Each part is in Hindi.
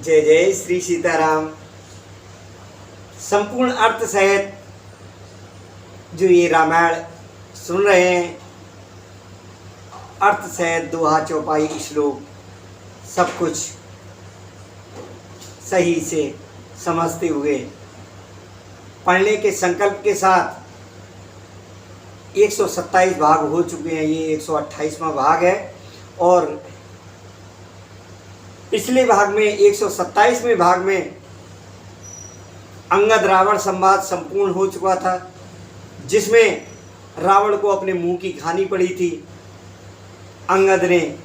जय जय श्री सीताराम। संपूर्ण अर्थ सहित जो ये रामायण सुन रहे हैं, अर्थ सहित दोहा चौपाई श्लोक सब कुछ सही से समझते हुए पढ़ने के संकल्प के साथ 127 भाग हो चुके हैं। ये 128वां भाग है और पिछले भाग में 127वें भाग में अंगद रावण संवाद संपूर्ण हो चुका था, जिसमें रावण को अपने मुंह की खानी पड़ी थी। अंगद ने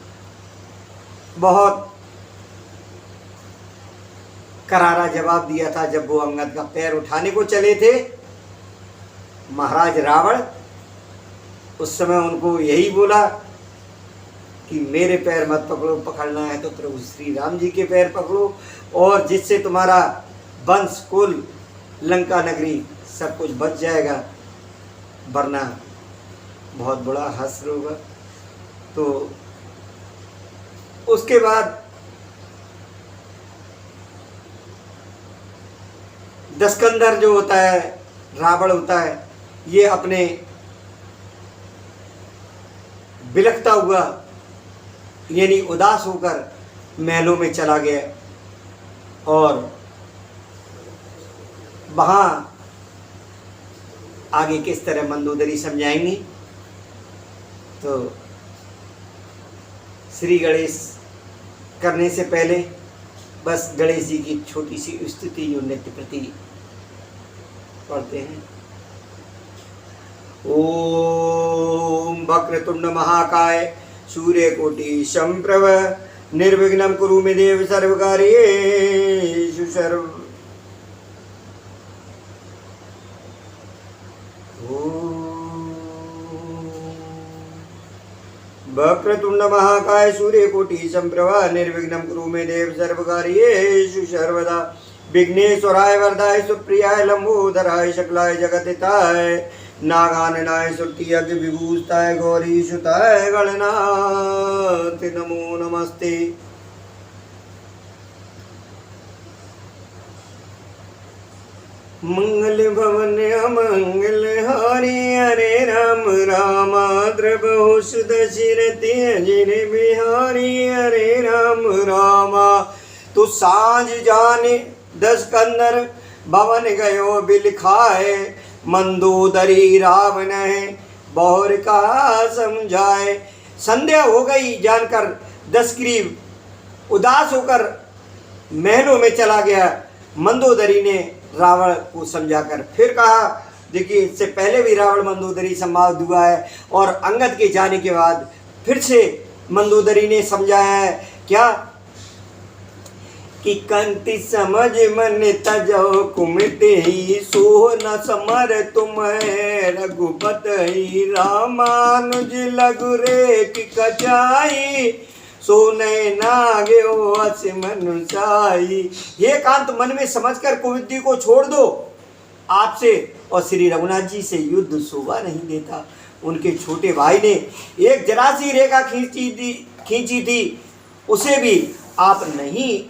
बहुत करारा जवाब दिया था जब वो अंगद का पैर उठाने को चले थे। महाराज रावण उस समय उनको यही बोला कि मेरे पैर मत पकड़ो, पकड़ना है तो प्रभु श्री राम जी के पैर पकड़ो, और जिससे तुम्हारा वंश कुल लंका नगरी सब कुछ बच जाएगा, वरना बहुत बड़ा हश्र होगा। तो उसके बाद दस्कंदर जो होता है, रावण होता है, ये अपने बिलखता हुआ यानी उदास होकर महलों में चला गया और वहाँ आगे किस तरह मंदोदरी समझाएंगी। तो श्री गणेश करने से पहले बस गणेश जी की छोटी सी स्तुति जो नित्य प्रति पढ़ते हैं। ओम वक्रतुंड महाकाय सूर्यकोटि संप्रभ निर्विघ्नं कुरु मे देव सर्वकार्येषु सर्व। वक्रतुंड महाकाय सूर्यकोटि संप्रभ निर्विघ्नं कुरु मे देव सर्वकार्येषु सर्वदा। विघ्नेश्वराय वरदाय सुप्रियाय लंबोदराय शकलाय जगत्ताय नागाननाय सुरति अग्नि विभूषिताय गौरी सुताय गणनाथ नमो नमस्ते। मंगल भवन अमंगल हारी हरे राम रामाद्र बहु सुदशरथि अजिर बिहारी हरे राम रामा। तो सांझ जाने दस कंदर भवन गयो बिलखाए, मंदोदरी रावण है बहुर का समझाए। संध्या हो गई जानकर दशग्रीव उदास होकर महलों में चला गया। मंदोदरी ने रावण को समझाकर फिर कहा, देखिए इससे पहले भी रावण मंदोदरी संवाद हुआ है और अंगद के जाने के बाद फिर से मंदोदरी ने समझाया है क्या कि कंति समझ मन तजो कुमते ही सो न समर तुम्हें रघुपत ही रामानुज लघु रे की कचाई सोने नाग्यो अस मनुषाई। ये कांत मन में समझकर कुविद्य को छोड़ दो, आपसे और श्री रघुनाथ जी से युद्ध शोभा नहीं देता। उनके छोटे भाई ने एक जरा सी रेखा खींची थी, उसे भी आप नहीं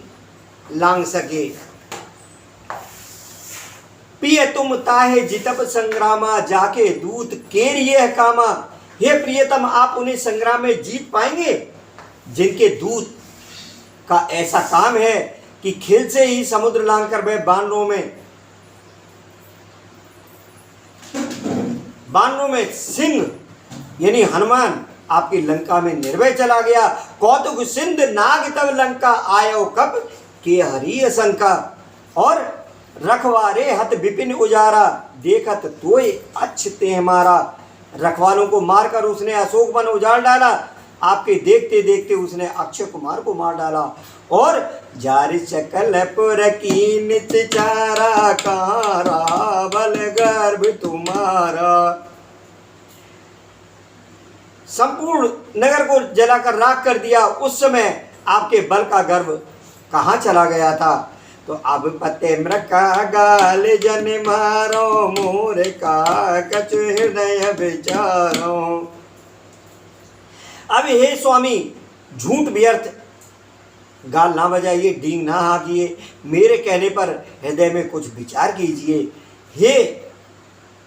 लांग सके। पिय तुम ताहे जितब संग्रामा जाके दूत केर ये कामा। हे प्रियतम, आप उन्हें संग्राम में जीत पाएंगे जिनके दूत का ऐसा काम है कि खेल से ही समुद्र लांग कर वह बानरों में सिंह यानी हनुमान आपकी लंका में निर्भय चला गया। कौतुक सिंध नाग तब लंका आयो कब के हरि शंका। और रखवारे हत विपिन उजारा देखत तोय अच्छते हमारा। रखवालों को मारकर उसने अशोक वन उजाड़ डाला, आपके देखते देखते उसने अक्षय कुमार को मार डाला। और जार सकल पुर की नित चारा कारा बल गर्भ तुम्हारा। संपूर्ण नगर को जलाकर राख कर दिया। उस समय आपके बल का गर्भ कहाँ चला गया था। तो अब पते मृका गाल जन मारो मोर का कछ हृदय विचारो। अब हे स्वामी, झूठ व्यर्थ गाल ना बजाइए, डींग ना हाँकिए, मेरे कहने पर हृदय में कुछ विचार कीजिए। हे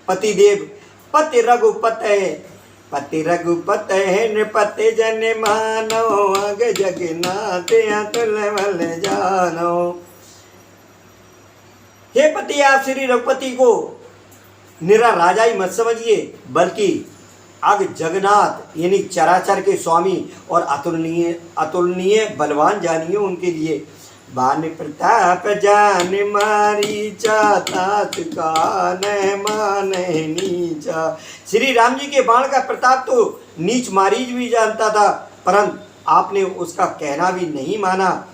पतिदेव, पति रघुपत है नृपति जन मानो, अग जगन्नाथ अतुल बल जानो। हे पति, आप श्री रघुपति को निरा राजा ही मत समझिए, बल्कि अग जगन्नाथ यानी चराचर के स्वामी और अतुलनीय बलवान जानिए उनके लिए। बान प्रताप जान मारी तात का न माने नीचा। श्री राम जी के बाण का प्रताप तो नीच मारीच भी जानता था, परंतु आपने उसका कहना भी नहीं माना।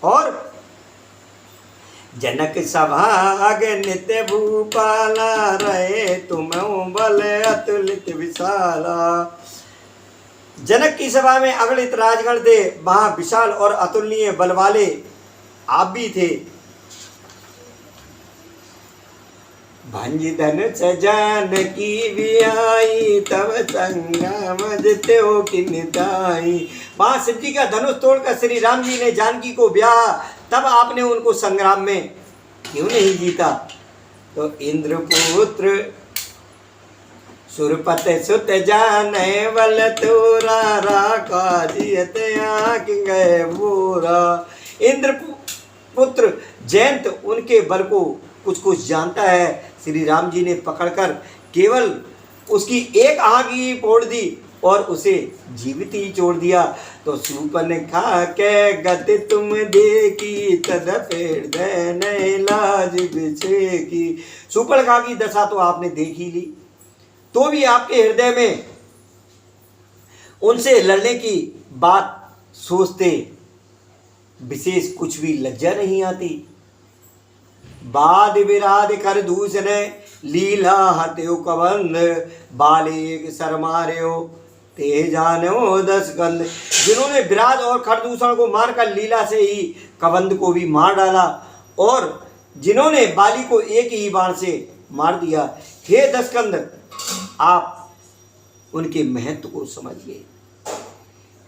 और जनक सभाग नित्य भूपाला, रहे तुम बल अतुलित विशाला। जनक की सभा में अगणित राजगण थे, वहां विशाल और अतुलनीय बल वाले आप भी थे। भंज धनुष जानकी बियाई, तब संग्राम जित्यो किनिताई। वहां शिव जी का धनुष तोड़कर श्री राम जी ने जानकी को ब्याह, तब आपने उनको संग्राम में क्यों नहीं जीता। तो इंद्रपुत्र सुरपत सुत जाने बल तोरा, राका जियत आँख गए बोरा। इंद्र पुत्र जयंत उनके बल को कुछ कुछ जानता है। श्री राम जी ने पकड़कर केवल उसकी एक आँख ही फोड़ दी और उसे जीवित ही छोड़ दिया। तो सूर्पनखा के गति तुम देखी, तदप हृदय न लाज बिछेगी। सूर्पनखा की दशा तो आपने देख ही ली, तो भी आपके हृदय में उनसे लड़ने की बात सोचते विशेष कुछ भी लज्जा नहीं आती। बाद विराध कर दूसरे लीला हत्यो कबंध, बालिक सर मार्यो ते जानो 10 गंध। जिन्होंने विराज और खरदूषण को मारकर लीला से ही कबंध को भी मार डाला, और जिन्होंने बाली को एक ही बाण से मार दिया। हे 10 गंध, आप उनके महत्व को समझिए।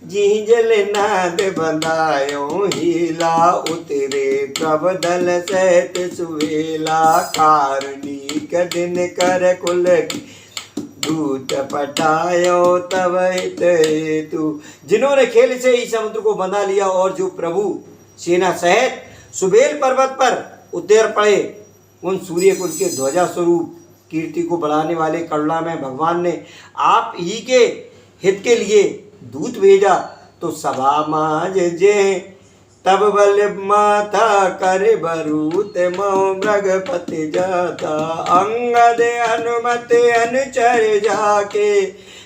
जी जल नाद बंदायो हीला, उतरे प्रबदल सहित सुवेला। कारुणिक दिन कर कुल दूत पटायो तब हित हेतु। जिन्होंने खेल से ही समुद्र को बंधा लिया, और जो प्रभु सेना सहित सुबेल पर्वत पर उतर पड़े, उन सूर्य कुल के ध्वजा स्वरूप कीर्ति को बढ़ाने वाले करुणा में भगवान ने आप ही के हित के लिए दूत भेजा। तो सभा माज जे तब बल माथा, कर बरूत मो मृगपति जाता। अंगद अनुमत अनुचर जाके,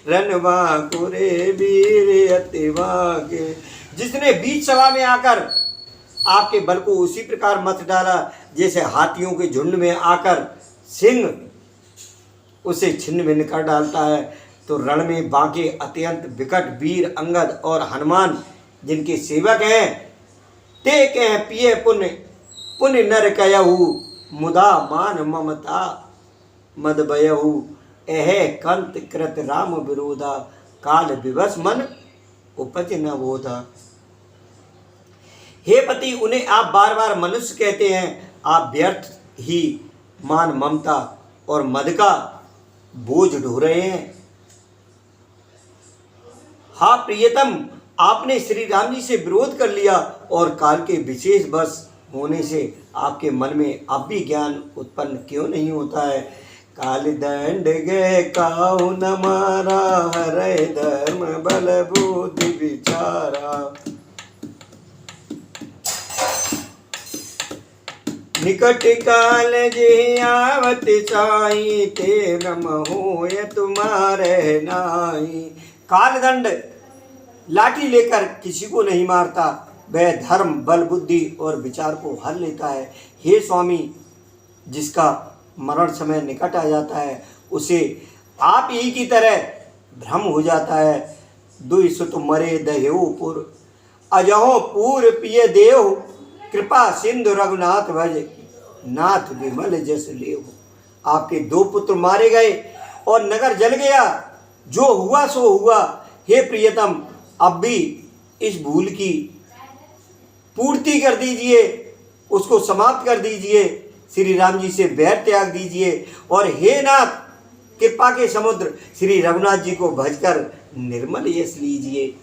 रनवा कुरे वीर अति वागे। जिसने बीच सभा में आकर आपके बल को उसी प्रकार मत डाला जैसे हाथियों के झुंड में आकर सिंह उसे छिन्न भिन्न कर डालता है। तो रण में बांके अत्यंत विकट वीर अंगद और हनुमान जिनके सेवक हैं, ते कह पिए पुण्य पुण्य नर कयहु, मुदा मान ममता मद बयहु। एह कंत कृत राम विरोधा, काल विवश मन उपज न बोधा। हे पति, उन्हें आप बार बार मनुष्य कहते हैं। आप व्यर्थ ही मान ममता और मद का बोझ ढो रहे हैं। हाँ प्रियतम, आपने श्री राम जी से विरोध कर लिया, और काल के विशेष बस होने से आपके मन में अब भी ज्ञान उत्पन्न क्यों नहीं होता है। काल दंड गए काहू न मारा, हरै धर्म बल बुद्धि विचारा। निकट काल जे आवत साई, ते रम होय तुम्हारे नाई। कालदंड लाठी लेकर किसी को नहीं मारता, वह धर्म बल बुद्धि और विचार को हर लेता है। हे स्वामी, जिसका मरण समय निकट आ जाता है, उसे आप ही की तरह भ्रम हो जाता है। दुई सुत मरे दहेऊ पुर, अजहो पूर पिय देव। कृपा सिंधु रघुनाथ भज, नाथ विमल जस लेव। आपके 2 पुत्र मारे गए और नगर जल गया, जो हुआ सो हुआ। हे प्रियतम, अब भी इस भूल की पूर्ति कर दीजिए, उसको समाप्त कर दीजिए। श्री राम जी से बैर त्याग दीजिए और हे नाथ कृपा के समुद्र श्री रघुनाथ जी को भजकर निर्मल यश लीजिए।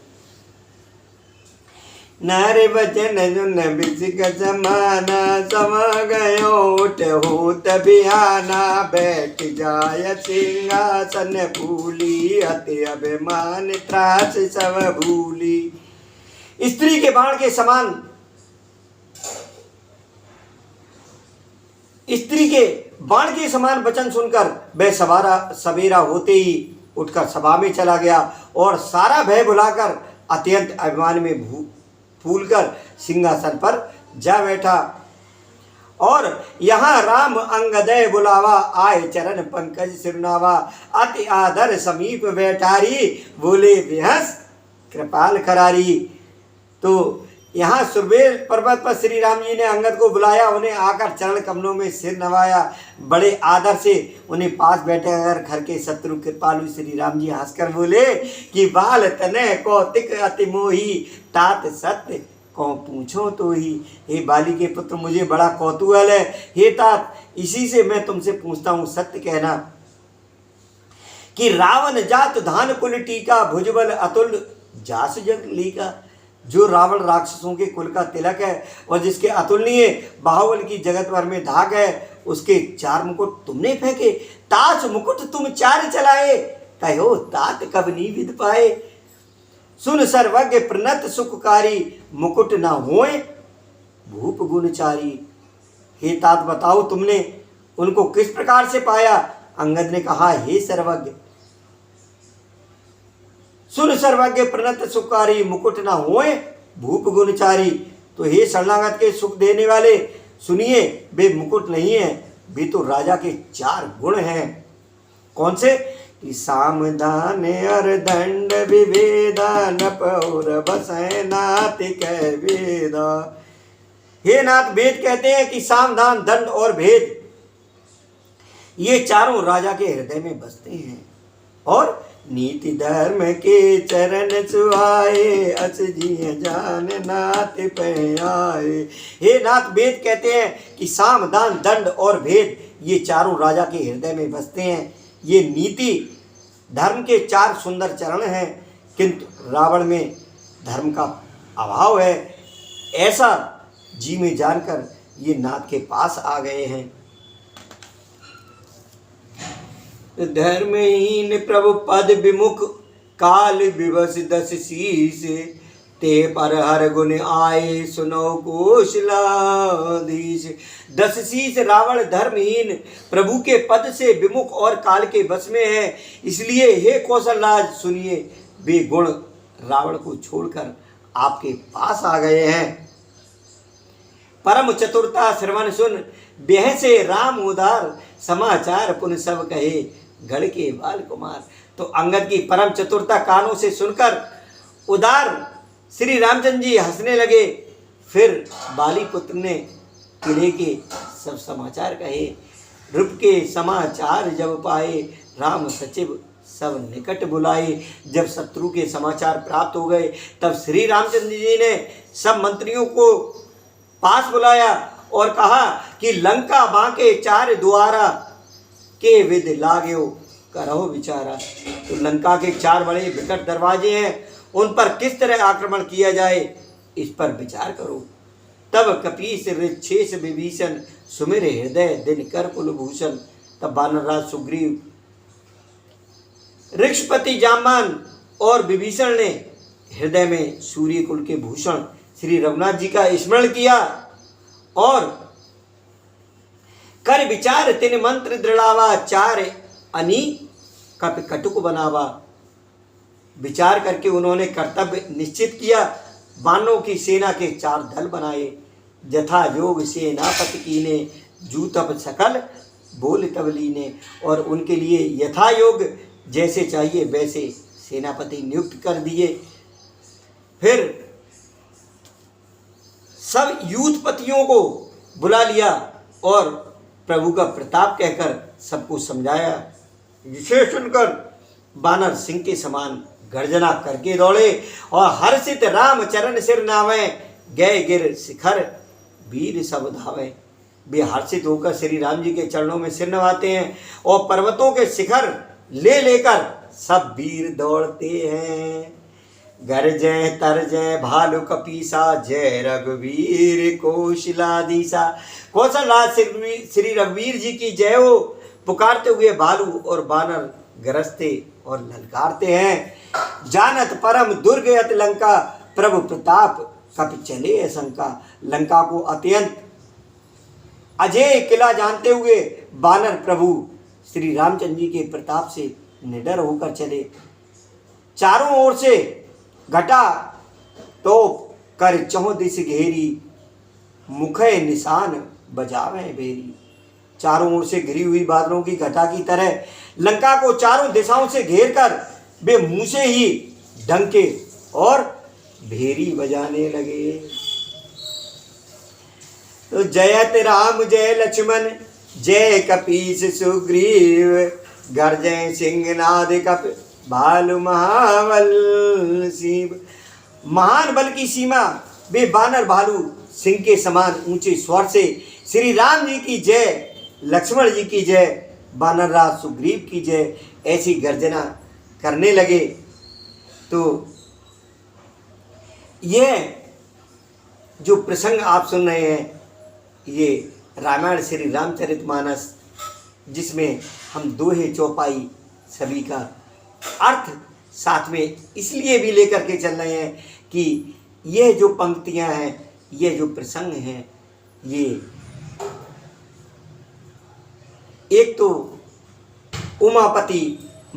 नारे बचन जुन बिसिक समाना, समा गयो उठहु तबियाना, बैठ जाय सिंहासन भूली, अति अभिमान त्रास सब भूली। स्त्री के बाण के समान, स्त्री के बाण के समान वचन सुनकर वह सवेरा होते ही उठकर सभा में चला गया और सारा भय भुलाकर अत्यंत अभिमान में फूलकर सिंहासन पर जा बैठा। और यहाँ राम अंगदय बुलावा, आए चरण पंकज सिरनावा, अति आदर समीप बैठारी, बोले बेहस कृपाल करारी। तो यहाँ सुरवेल पर्वत पर श्री राम जी ने अंगद को बुलाया, उन्हें आकर चरण कमलों में सिर नवाया, बड़े आदर से उन्हें पास बैठे कर घर के शत्रु कृपालु श्री राम जी हंसकर बोले कि बाल तने कौतिक अति मोही, तात सत्य कौन पूछो तो ही। हे बाली के पुत्र, मुझे बड़ा कौतूहल है, हे तात इसी से मैं तुमसे पूछता हूँ, सत्य कहना कि रावण जात धान कुल टीका, भुजबल अतुल जास जग लीका। जो रावण राक्षसों के कुल का तिलक है और जिसके अतुलनीय बाहुबल की जगत भर में धाक है, उसके 4 मुकुट तुमने फेंके, ताज मुकुट तुम 4 चलाए, कहो तात कब नी विद पाए। सुन सर्वज्ञ प्रणत सुखकारी, मुकुट न होए भूप गुणचारी। हे तात बताओ तुमने उनको किस प्रकार से पाया। अंगद ने कहा, हे सर्वज्ञ, सुन सर्वज्ञ प्रणत सुखकारी, मुकुट न होए भूप गुणचारी। तो हे शरणागत के सुख देने वाले सुनिए, वे मुकुट नहीं है, वे तो राजा के 4 गुण हैं। कौन से? कि सामधान अर्दंड विभेदा, नपौर बसै नाथ कह वेदा। हे नाथ, वेद कहते हैं कि सामधान, दंड और भेद ये चारों राजा के हृदय में बसते हैं। और नीति धर्म के चरण सुहाए, अस जिय जान नाथ पे आए। हे नाथ, वेद कहते हैं कि साम दान दंड और भेद ये चारों राजा के हृदय में बसते हैं। ये नीति धर्म के 4 सुंदर चरण हैं, किंतु रावण में धर्म का अभाव है, ऐसा जी में जानकर ये नाथ के पास आ गए हैं। धर्महीन प्रभु पद विमुख, काल विवश 10 शीस, ते पर हर गुण आए सुनो कौशलाधीश। 10 शीस रावण धर्महीन, प्रभु के पद से विमुख और काल के वश में है, इसलिए हे कौशलराज सुनिए, वे गुण रावण को छोड़कर आपके पास आ गए हैं। परम चतुरता श्रवण सुन, ब्याह से राम उदार, समाचार पुन सब कहे, गढ़ के बाल कुमार। तो अंगद की परम चतुरता कानों से सुनकर उदार श्री रामचंद्र जी हंसने लगे। फिर बाली पुत्र ने किले के सब समाचार कहे, रूप के समाचार जब पाए, राम सचिव सब निकट बुलाए। जब शत्रु के समाचार प्राप्त हो गए, तब श्री रामचंद्र जी ने सब मंत्रियों को पास बुलाया और कहा कि लंका बांके 4 द्वारा के विद लाग्यो करो विचारा। तो लंका के 4 बड़े विकट दरवाजे हैं, उन पर किस तरह आक्रमण किया जाए, इस पर विचार करो। तब कपीस ऋक्षेश विभीषण, सुमिर हृदय दिन कर कुलभूषण। तब वानरराज सुग्रीव, ऋक्षपति जाम्बान और विभीषण ने हृदय में सूर्य कुल के भूषण श्री रघुनाथ जी का स्मरण किया और कर विचार तिन मंत्र दृढ़ावा, 4 अनी कप कटुक बनावा। विचार करके उन्होंने कर्तव्य निश्चित किया, बाणों की सेना के 4 दल बनाए। जथा योग सेनापति कीने, जू तप सकल बोल तब लीने। और उनके लिए यथा योग जैसे चाहिए वैसे सेनापति नियुक्त कर दिए। फिर सब यूथपतियों को बुला लिया और प्रभु का प्रताप कहकर सबको समझाया। जिसे सुनकर बानर सिंह के समान गर्जना करके दौड़े और हर्षित राम चरण सिर नावे, गए गिर शिखर वीर सब धावे। वे हर्षित होकर श्री राम जी के चरणों में सिर नवाते हैं और पर्वतों के शिखर ले लेकर सब वीर दौड़ते हैं। गरजय तरजय भालु कपीसा जय रघुवीर कौशलाधीसा। कौशलराज श्री रघुवीर जी की जय हो पुकारते हुए भालू और बानर गरजते और ललकारते हैं। जानत परम दुर्ग अति लंका प्रभु प्रताप कपि चले शंका। लंका को अत्यंत अजय किला जानते हुए बानर प्रभु श्री रामचंद्र जी के प्रताप से निडर होकर चले। चारों ओर से घटा तोप कर चहुं दिस घेरी मुखे निशान बजावे बेरी। चारों ओर से घिरी हुई बादलों की घटा की तरह लंका को चारों दिशाओं से घेर कर वे मुंह से ही डंके और भेरी बजाने लगे। तो जयत राम जय लक्ष्मण जय कपीस सुग्रीव गर्जय सिंहनाद कप भालु महाबल शिव। महान बल की सीमा वे बानर भालू सिंह के समान ऊंचे स्वर से श्री राम जी की जय, लक्ष्मण जी की जय, बानरराज सुग्रीव की जय ऐसी गर्जना करने लगे। तो यह जो प्रसंग आप सुन रहे हैं ये रामायण श्री रामचरितमानस, जिसमें हम दोहे चौपाई सभी का अर्थ साथ में इसलिए भी लेकर के चल रहे हैं कि ये जो पंक्तियां हैं, ये जो प्रसंग हैं, ये एक तो उमापति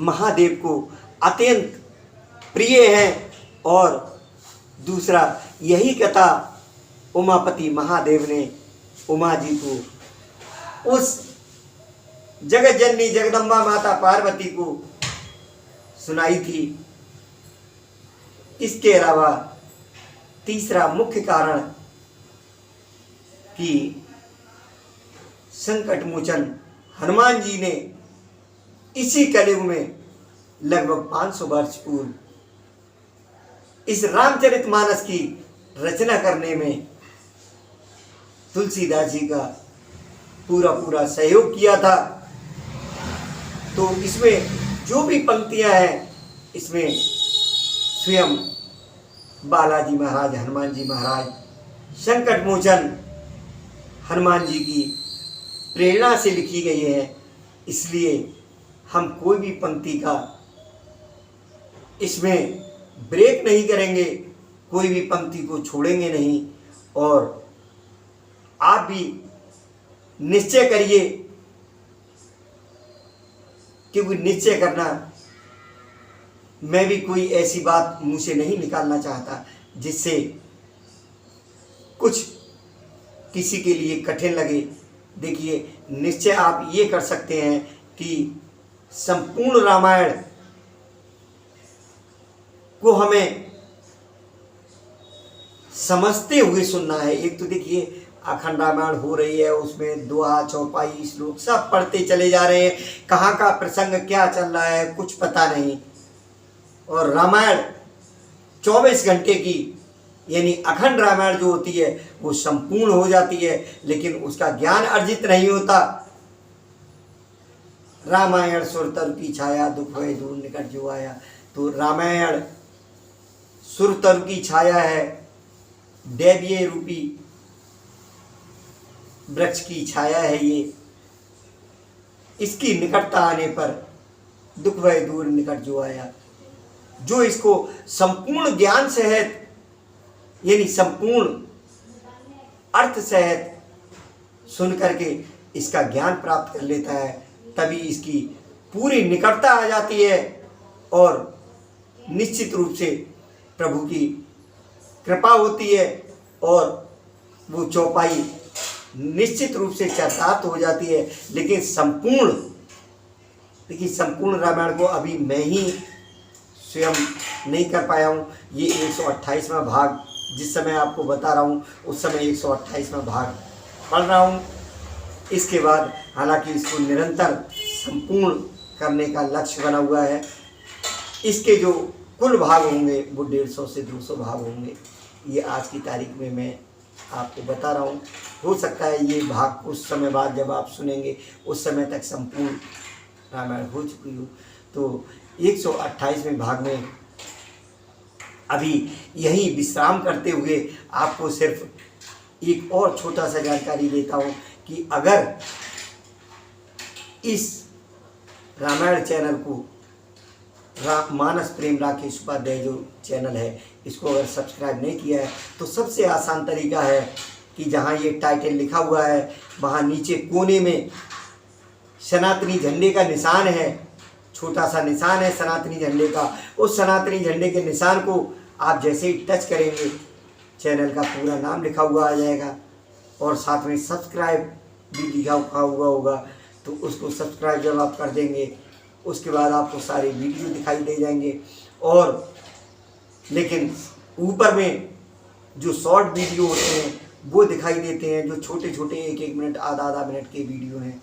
महादेव को अत्यंत प्रिय है और दूसरा यही कथा उमापति महादेव ने उमा जी को उस जगत जननी जगदम्बा माता पार्वती को सुनाई थी। इसके अलावा तीसरा मुख्य कारण कि संकट मोचन हनुमान जी ने इसी कलयुग में लगभग 500 वर्ष पूर्व इस रामचरितमानस की रचना करने में तुलसीदास जी का पूरा सहयोग किया था। तो इसमें जो भी पंक्तियां हैं, इसमें स्वयं बालाजी महाराज, हनुमान जी महाराज, संकट मोचन हनुमान जी की प्रेरणा से लिखी गई है। इसलिए हम कोई भी पंक्ति का इसमें ब्रेक नहीं करेंगे, कोई भी पंक्ति को छोड़ेंगे नहीं। और आप भी निश्चय करिए, क्योंकि निश्चय करना, मैं भी कोई ऐसी बात मुंह से नहीं निकालना चाहता जिससे कुछ किसी के लिए कठिन लगे। देखिए, निश्चय आप ये कर सकते हैं कि संपूर्ण रामायण को हमें समझते हुए सुनना है। एक तो देखिए अखंड रामायण हो रही है, उसमें दोहा चौपाई श्लोक सब पढ़ते चले जा रहे हैं, कहाँ का प्रसंग क्या चल रहा है कुछ पता नहीं। और रामायण 24 घंटे की यानी अखंड रामायण जो होती है वो संपूर्ण हो जाती है, लेकिन उसका ज्ञान अर्जित नहीं होता। रामायण सुर तर की छाया दुख है दूर निकट जो आया। तो रामायण सुर तर की छाया है, दैवीय रूपी वृक्ष की छाया है ये। इसकी निकटता आने पर दुख भय दूर निकट जो आया। जो इसको संपूर्ण ज्ञान सहित यानी संपूर्ण अर्थ सहित सुन करके इसका ज्ञान प्राप्त कर लेता है, तभी इसकी पूरी निकटता आ जाती है और निश्चित रूप से प्रभु की कृपा होती है और वो चौपाई निश्चित रूप से चरितार्थ हो जाती है। लेकिन संपूर्ण रामायण को अभी मैं ही स्वयं नहीं कर पाया हूँ। ये 128वां भाग जिस समय आपको बता रहा हूँ उस समय 128वां भाग पढ़ रहा हूँ। इसके बाद हालांकि इसको निरंतर संपूर्ण करने का लक्ष्य बना हुआ है। इसके जो कुल भाग होंगे वो 150 से 200 भाग होंगे। ये आज की तारीख में मैं आपको बता रहा हूँ। हो सकता है ये भाग कुछ समय बाद जब आप सुनेंगे उस समय तक संपूर्ण रामायण हो चुकी हो। तो 128वें भाग में अभी यही विश्राम करते हुए आपको सिर्फ एक और छोटा सा जानकारी देता हूँ कि अगर इस रामायण चैनल को मानस प्रेम राकेश उपाध्याय जो चैनल है इसको अगर सब्सक्राइब नहीं किया है तो सबसे आसान तरीका है कि जहाँ ये टाइटल लिखा हुआ है वहाँ नीचे कोने में सनातनी झंडे का निशान है, छोटा सा निशान है सनातनी झंडे का। उस सनातनी झंडे के निशान को आप जैसे ही टच करेंगे चैनल का पूरा नाम लिखा हुआ आ जाएगा और साथ में सब्सक्राइब भी लिखा हुआ होगा। तो उसको सब्सक्राइब जब आप कर देंगे उसके बाद आपको सारे वीडियो दिखाई दे जाएंगे। और लेकिन ऊपर में जो शॉर्ट वीडियो होते हैं वो दिखाई देते हैं, जो छोटे छोटे 1-1 मिनट आधा मिनट के वीडियो हैं।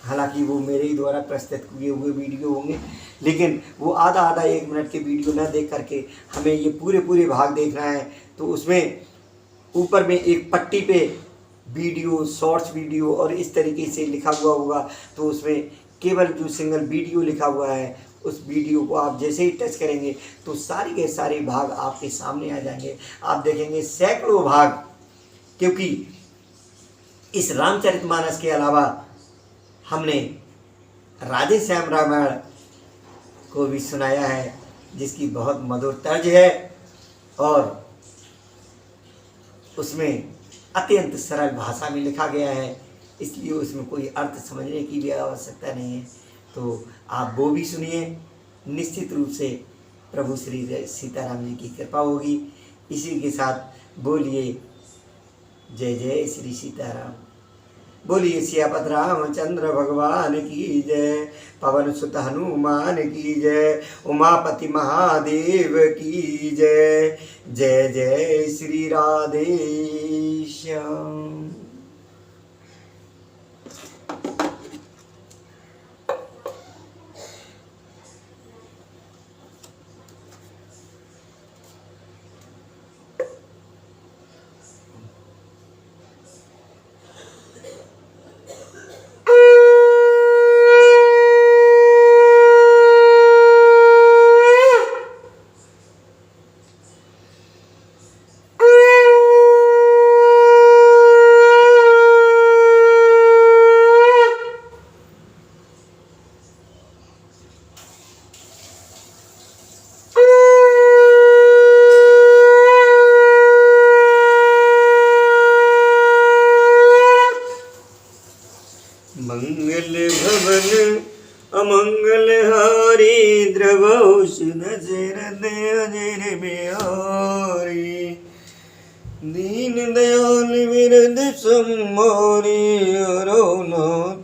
हालांकि वो मेरे ही द्वारा प्रस्तुत किए हुए वीडियो होंगे, लेकिन वो आधा 1 मिनट के वीडियो न देख करके हमें ये पूरे भाग देखना है। तो उसमें ऊपर में एक पट्टी पे वीडियो, शॉर्ट्स वीडियो और इस तरीके से लिखा हुआ होगा। तो उसमें केवल जो सिंगल वीडियो लिखा हुआ है उस वीडियो को आप जैसे ही टच करेंगे तो सारे के सारे भाग आपके सामने आ जाएंगे। आप देखेंगे सैकड़ों भाग, क्योंकि इस रामचरितमानस के अलावा हमने राधे श्याम रामायण को भी सुनाया है जिसकी बहुत मधुर तर्ज है और उसमें अत्यंत सरल भाषा में लिखा गया है, इसलिए उसमें कोई अर्थ समझने की भी आवश्यकता नहीं है। तो आप वो भी सुनिए, निश्चित रूप से प्रभु श्री सीताराम जी की कृपा होगी। इसी के साथ बोलिए जय जय श्री सीताराम, बोलिए सियापत रामचंद्र भगवान की जय, पवन सुत हनुमान की जय, उमापति महादेव की जय। जय जय श्री राधे श्याम। मंगल भवन अमंगल हारी, द्रवौषध जरद अजर बिहारी, दीन दयाल विरद सम्मारी, अरो नाथ